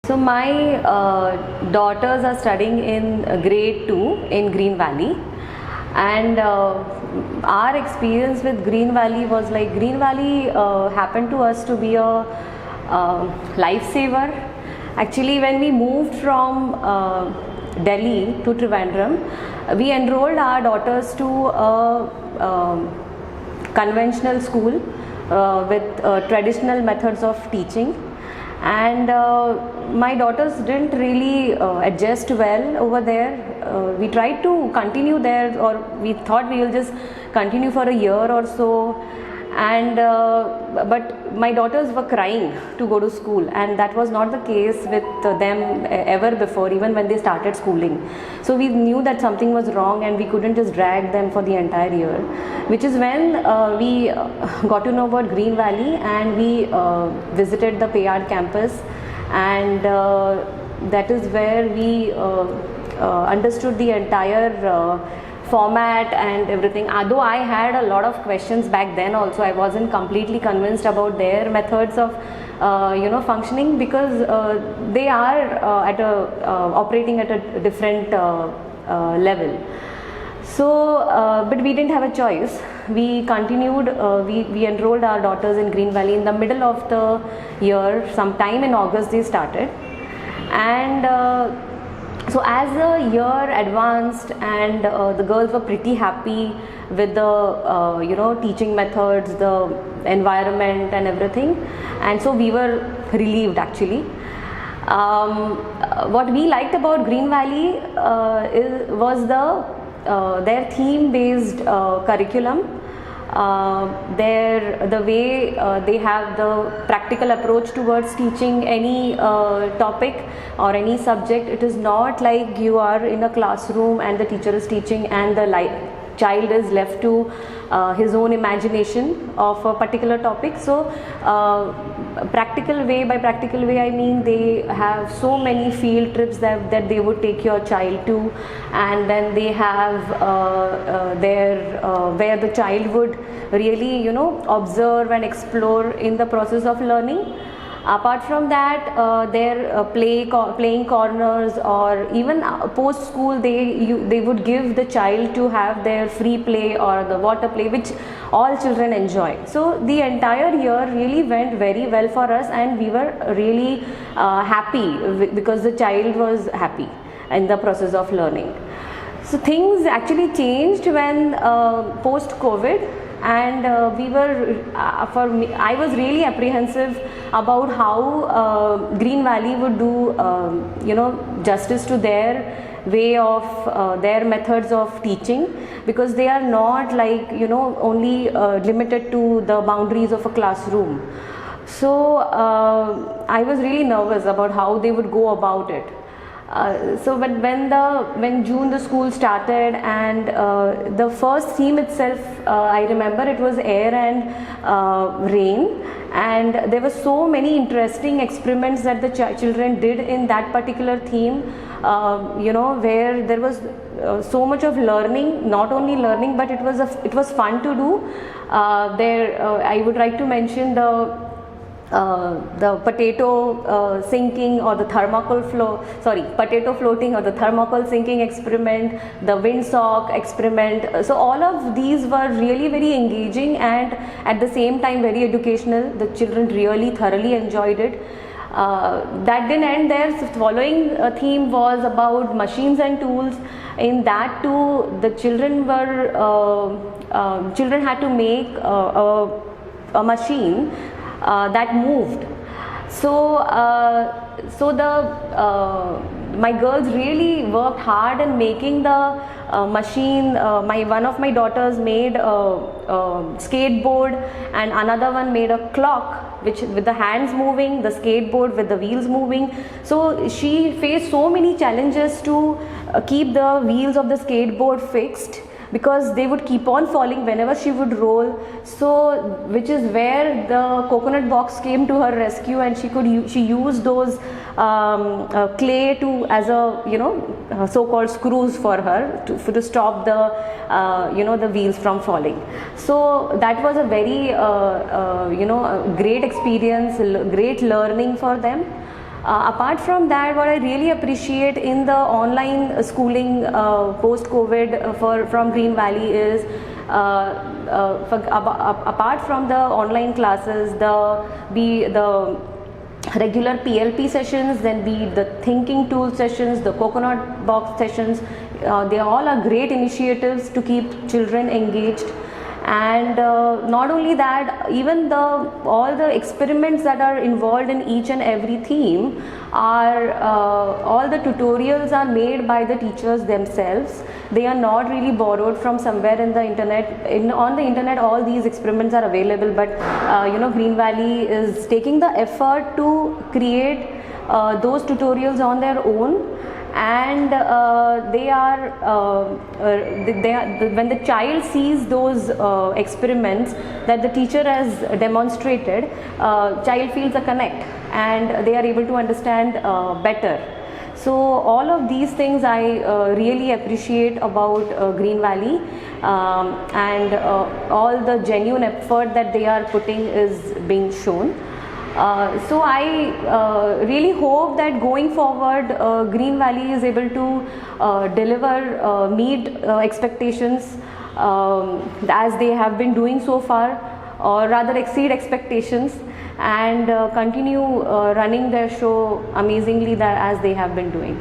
So my daughters are studying in grade 2 in Green Valley, and our experience with Green Valley was like Green Valley happened to us to be a lifesaver. Actually, when we moved from Delhi to Trivandrum, we enrolled our daughters to a conventional school with traditional methods of teaching, and my daughters didn't really adjust well over there. We tried to continue there, or we thought we will just continue for a year or so, and but my daughters were crying to go to school, and that was not the case with them ever before, even when they started schooling. So we knew that something was wrong, and we couldn't just drag them for the entire year, which is when we got to know about Green Valley, and we visited the Payard campus, and that is where we understood the entire format and everything. Although I had a lot of questions back then also, I wasn't completely convinced about their methods of functioning, because they are operating at a different level. So but we didn't have a choice. We continued, we enrolled our daughters in Green Valley in the middle of the year. Sometime in August they started, and so as the year advanced, and the girls were pretty happy with the teaching methods, the environment and everything, and so we were relieved actually. What we liked about Green Valley was their theme based curriculum. The way they have the practical approach towards teaching any topic or any subject. It is not like you are in a classroom and the teacher is teaching and the child is left to his own imagination of a particular topic. So practical way, by practical way I mean they have so many field trips that they would take your child to, and then they have where the child would really observe and explore in the process of learning. Apart from that, their playing corners, or even post school, they would give the child to have their free play or the water play, which all children enjoy. So the entire year really went very well for us, and we were really happy because the child was happy in the process of learning. So things actually changed when post COVID. And we were I was really apprehensive about how Green Valley would do justice to their way of their methods of teaching, because they are not like only limited to the boundaries of a classroom. So I was really nervous about how they would go about it. But when June the school started, and the first theme itself, I remember it was air and rain, and there were so many interesting experiments that the children did in that particular theme, where there was so much of learning, not only learning, but it was fun to do. I would like to mention the potato sinking or the potato floating or the thermocol sinking experiment, the windsock experiment. So all of these were really very engaging and at the same time very educational. The children really thoroughly enjoyed it. That didn't end there. So following theme was about machines and tools. In that too, the children had to make a machine that moved. So my girls really worked hard in making the machine. One of my daughters made a skateboard, and another one made a clock, which with the hands moving, the skateboard with the wheels moving. So she faced so many challenges to keep the wheels of the skateboard fixed, because they would keep on falling whenever she would roll. So which is where the coconut box came to her rescue, and she used those clay as a so-called screws for her to stop the wheels from falling. So that was a very great experience, great learning for them. Apart from that, what I really appreciate in the online schooling post-COVID from Green Valley is apart from the online classes, the regular PLP sessions, then be the thinking tool sessions, the coconut box sessions, they all are great initiatives to keep children engaged. And not only that, even all the experiments that are involved in each and every theme are all the tutorials are made by the teachers themselves. They are not really borrowed from somewhere in the internet. On the internet all these experiments are available, but Green Valley is taking the effort to create those tutorials on their own. And when the child sees those experiments that the teacher has demonstrated, child feels a connect and they are able to understand better. So all of these things I really appreciate about Green Valley, and all the genuine effort that they are putting is being shown. So I really hope that going forward Green Valley is able to deliver, meet expectations as they have been doing so far, or rather exceed expectations, and continue running their show amazingly as they have been doing.